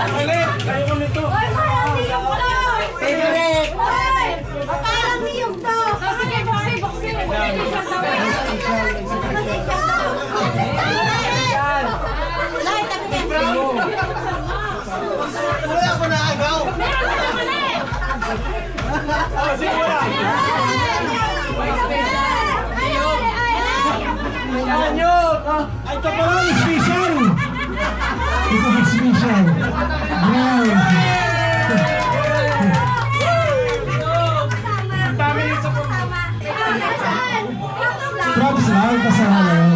Kayo ko nito. Ay, parang niyog ko! Favorite. Ay! Parang niyog to! Sige, boxy, boxy! Lai, tapi kan. Wala ko na agaw. Oh, sige wala. Anyo! Ay, ito pa lang, special! Ito ang special. Wow! Ang dami rin sa props lang, kasama lang.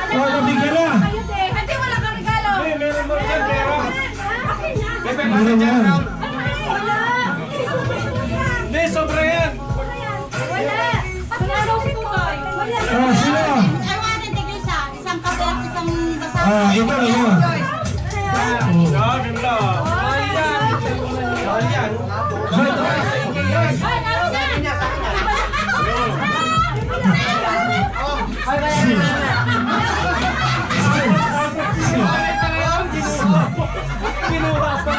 So, nabigyan na. Hindi, wala kang regalo. Hey, meron mo yan, meron. Meron yan. Hindi, sobra yan. Wala. Wala daw si Tutoy. Oh, sino? I wanted to give isang kape at isang basa. Ah, ito na yun. Ah, ganda. Ayan. Ay, naroon na. Kinuha pa.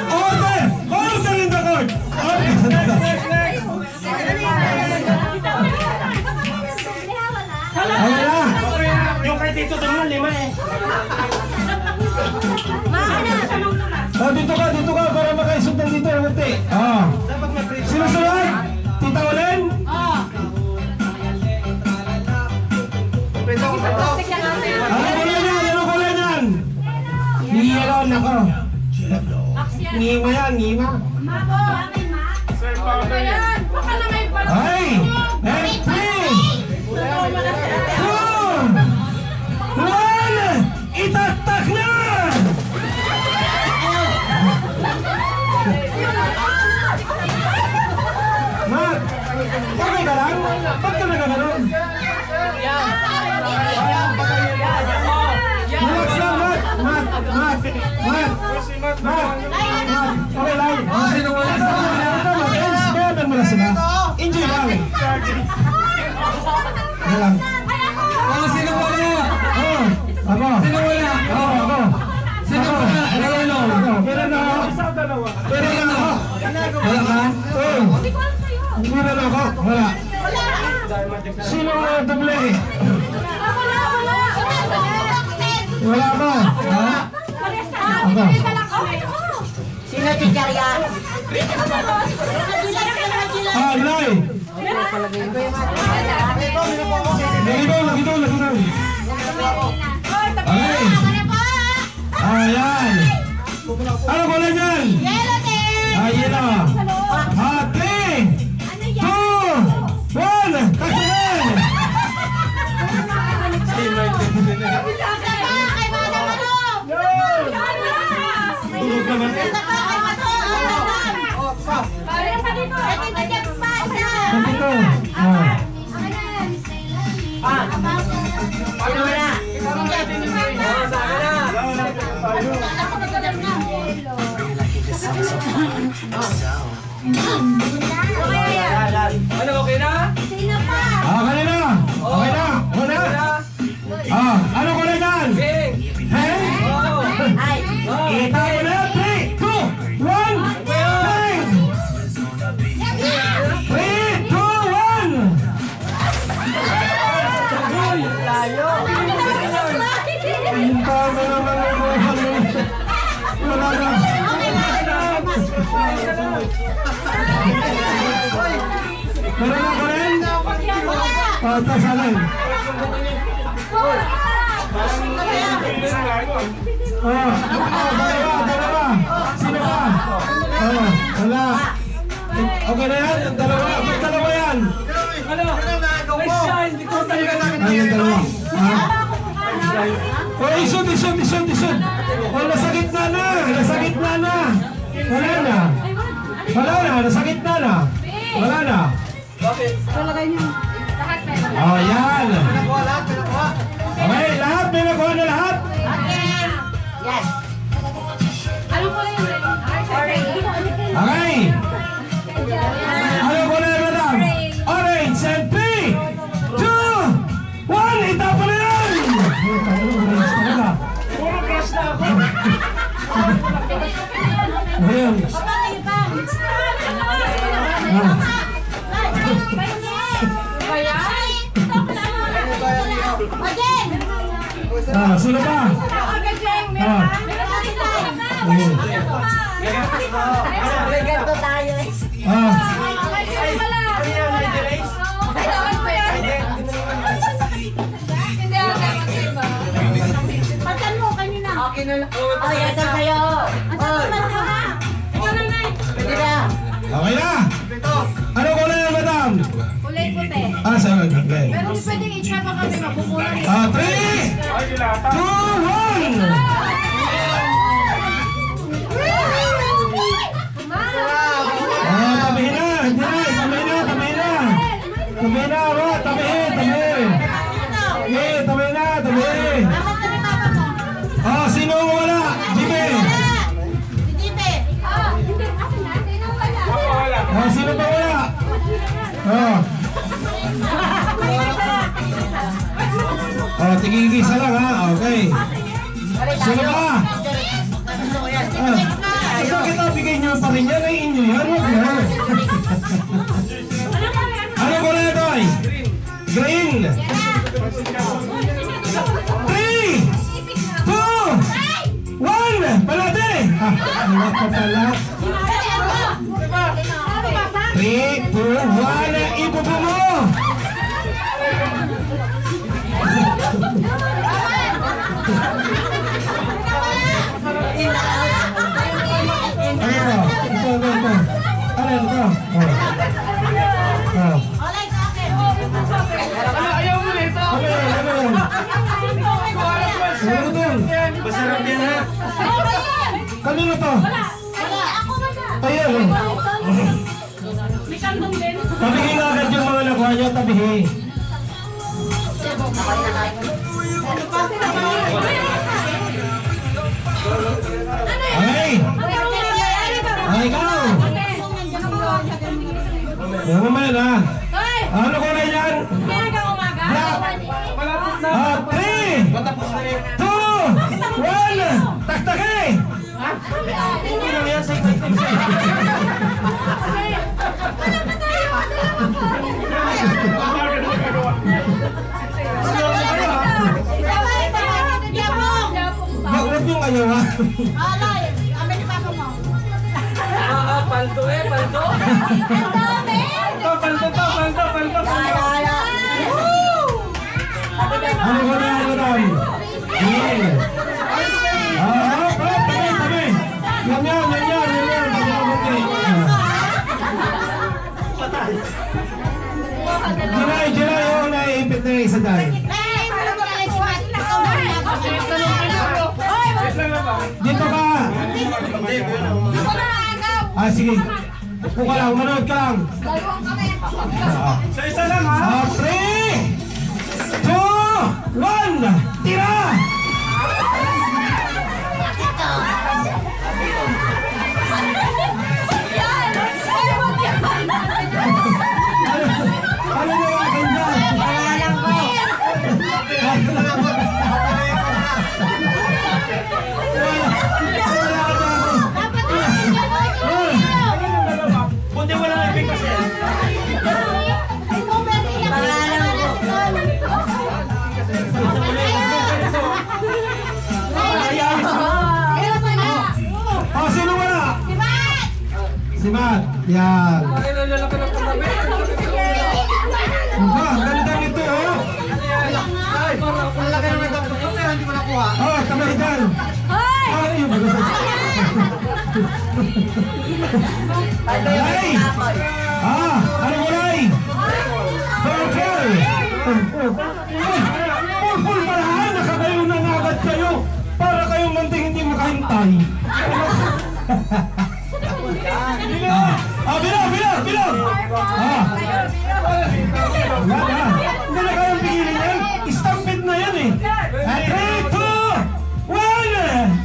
Order! Order in the court! Ay, wala. Yung kay Tito doon 5 eh. Oh, dito ka para makaisugdan dito ng unti. Ah. Sinusunod? Tita Olen? Ano kulay yan? Niyelon ako. Ngima yan, ngima. Sir Papa yan. Baka na may pala. Ay! And 3, 2, 1! Itaktak na! Mat! Okay ka lang? Ba't ka nagkakaroon? Relax lang, Mat! Mat! Mat! Mat! Mat! Okay lang. Sino wala sa mga? Mo na sila. Enjoy lang. Ano lang. Oh, sino wala? Oh, ako. Sino wala? Oh, ako. Sino wala? Releno. Pero na ako. Isang dalawa. Pero na ako. Wala ka? Oh. Hindi na ako. Wala. Sino ang doble? Wala ako. Ha? Ako. Sino si Jarian? Ah, Ilay. Lagidol. Okay. Ayan. Ano ko lang yan? Ayan na. 3, 2, 1. Kaksagan! Tulog naman. Nandito. Ano, okay na? Okay na. Okay na. Wala. Ano ko lang yan? Bing! Hey? Kita mo na. 3, 2, 1. Bang! 3, 2, 1. Ang tama naman ang buhay. Wala na. Meron ako rin? Tapos alin? Dalawa. Sino ba? Wala. Okay na yan? Dalawa. Ba't dalawa yan? Ano? Ay, siya, hindi ko talaga Ayun, dalawa. Oh, isod. Oh, nasa gitna na. Wala na. Nasa gitna na. Wala na. Oh, yan. Okay, lahat. May nakuha na lahat. Yes. Ano po yun? Okay. Ano ko na, madam? Orange and 3, 2, 1. Itapon na yan. Sino pa? Ah. Ayun. Ganto tayo eh. Ah. Patan mo kanina. Okay na lang. Oh, yan daw sa'yo. Asa ka na? Ikaw na na. Pwede na. Okay na. Ano ko na yan, madam? Kulay puti. Saan? Okay. Pero hindi pwedeng itsaba kami makukulang. 3, 2, 1. Tabihin na. Hindi na. Tabihin na. Tabihin. Tabihin. Sino ang wala? Jimmy. Sino pa wala? Tigigisa lang ha. Okay. Sino pa? Bakit nabigay niyo pa rin yan? Ay inyo yan. Huwag na. Ano ko na ito ay? Green. 3, 2, 1. Palate. Wala pa pala. 3, 2, 1. Ipupo mo. Ito. Ano ito? Ayaw mo nito. Masarap yan ha. Kanino to? Ayun. Tabihin nga agad yung mga nakuha niya. Tabihin. Okay. Ikaw. Mamaya na. Ano ko na yan? Black. 3, 2, 1. Taktake. Huwag yung ayaw ha. Paldo eh, paldo. Paldo. Ano ko na yan, madam? Tabi. Ganyan. Jiray, naiipit na yung isa dahil. Dito ka! Sige. Upo ka lang, manood ka lang. Sa isa lang ha. 3, 2, 1. Tira! Ano yung akin dyan? Buti walang ibig kasi. Sino wala? Si Matt. Yan. Ay, nalalaki ng katabi. Ganda nito oh. Ang laki naman ito. Pero hindi mo nakuha. Kamay dyan. Yung Lay! Ano mo Lay? Purple! Purple parahan! Nakagayo na nga agad kayo! Para kayong manting hindi makahintay! Bilang! Wala na! Hindi na kayong pigilin yan! Stampede na yan eh! 3, 2, 1!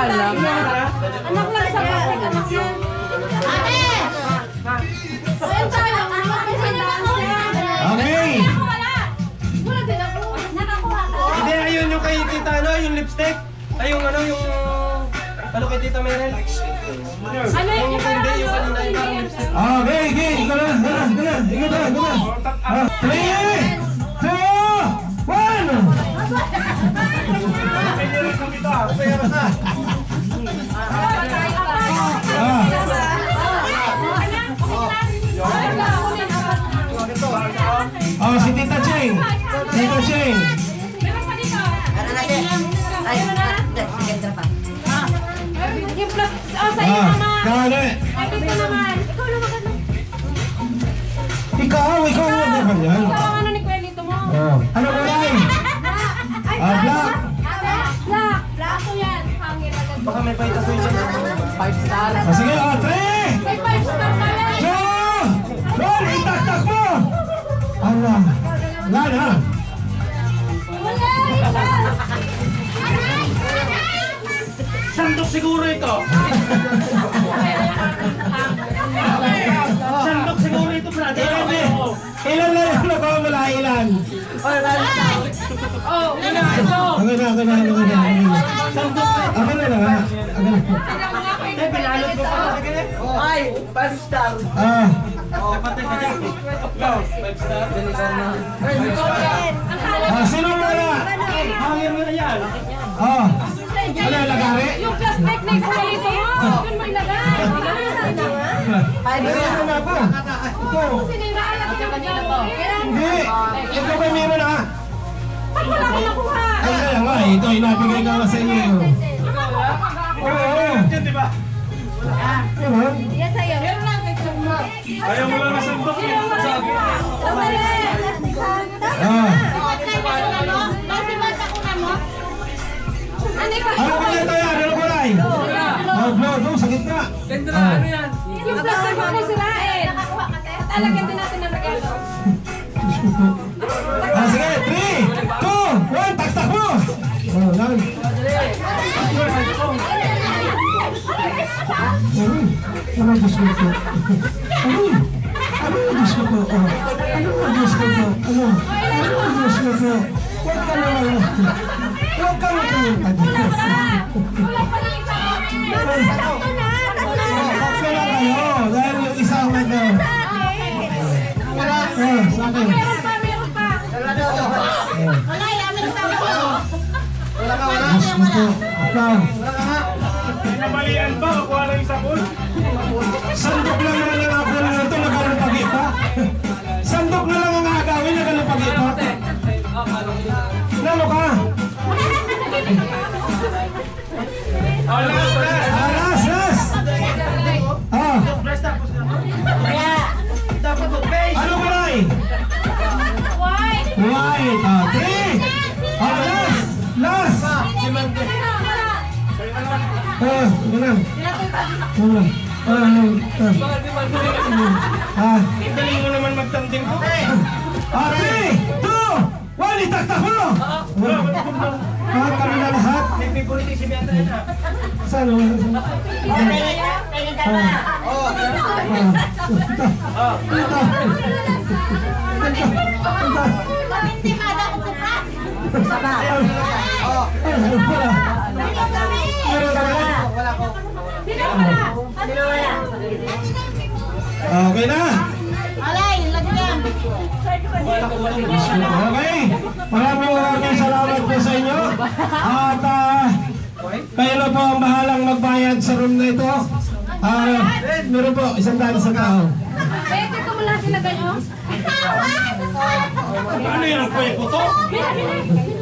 lang. Anak lang sa plastic, anak yan. Ate! Ayun tayo, anak ko sa Okay. Wala din ako. Nakakuha ka. Hindi, ayun yung kay Tita, ano, yung lipstick. Ay, yung ano, yung... Ano kay Tita Meryl? Ano yun yung parang Hindi, yung ano? kanina yung parang lipstick. Okay, okay. Ikaw na. Ikaw na. 3, 2, 1. Oh, si Tita Cheng. Tita Cheng. Meron pa dito. Ano na siya? Ay, sige, ito pa. Yung plus, sa'yo naman. Kale. Ay, dito naman. Ikaw lang maganda. Ikaw ang yan. Ikaw ang ano ni Kuelito mo. Oh. Ano ba yan? Ay, Ah, black. Black. Black yan. Hangin agad. Baka may paita sa dyan. 5 star. Oh, sige, 3, May 5 star pa yan. 2, 1. Itaktak mo. Allah. Wala na. Wala. Sandok siguro ito. Sandok siguro ito, brother. Ilan na yung nagpamala? Ilan? Oh, ito. Ako na. Ako na nga. Pinalot ko pa. Ay, 5 star. Ah. Kapatid ka dyan. 5 star. Ah, sino wala? Hangin mo na yan. Ah. Ano yung lagari? Yung plastic na Kuelito mo. Yun mo ilagay. Ano na ako? Ikaw. Siniraan natin yung kanina po. Hindi. Ikaw ba meron ah? Pag wala ko nakuha. Ay, kaya nga. Ito, inabigay ka nga sa inyo. Oo. Yan, di ba? Ano? Yan sa'yo. Meron lang kay Chuma. Ayaw mo lang masandok. Sabi. Ah. Ano ba ito yan? Ano ba rin? Oh, blow. Sakit ka. Ah. Yung plastic mo na sirain. Talagyan din natin ng regalo. Ah, sige. 3, 2, 1. Taktak mo. Oh, lang. Ano Diyos ko po? Ano Diyos ko po? Ano Diyos ko po? Ano Diyos ko po? Huwag ka naman. Huwag ka naman. Wala pa lang isa. Tatlo na. Huwag ka na kayo. Dahil yung isang nag... Sa akin. Meron pa. Wala, yaman sa ako. Diyos ko po. Ikaw. Namalian ba? Kuha lang yung sabon. Sandok lang naman ang ako na ito. Nakalupagi pa. Sandok na lang ang agawin. Nakalupagi pa. Lalo ka. Last. Last. Ah. Dapat mag-base. Ano ba rin? White. White. Ah, 3. Ah, last. Ganun. Galing mo naman magtandem ko. 3, 2, 1. Itaktak mo. Kami na lahat. May favorite si Beata yun ah. Saan? Tingin ka ba? Intimada ko sa pa. Sama. Okay na. Alay, lagyan. Okay. Maraming salamat po sa inyo. At kayo na po ang bahalang magbayad sa room na ito. Meron po, 100 sa tao. Pwede ko mo lang sinagay, oh. Ano yan? Kuya ko to? Bila.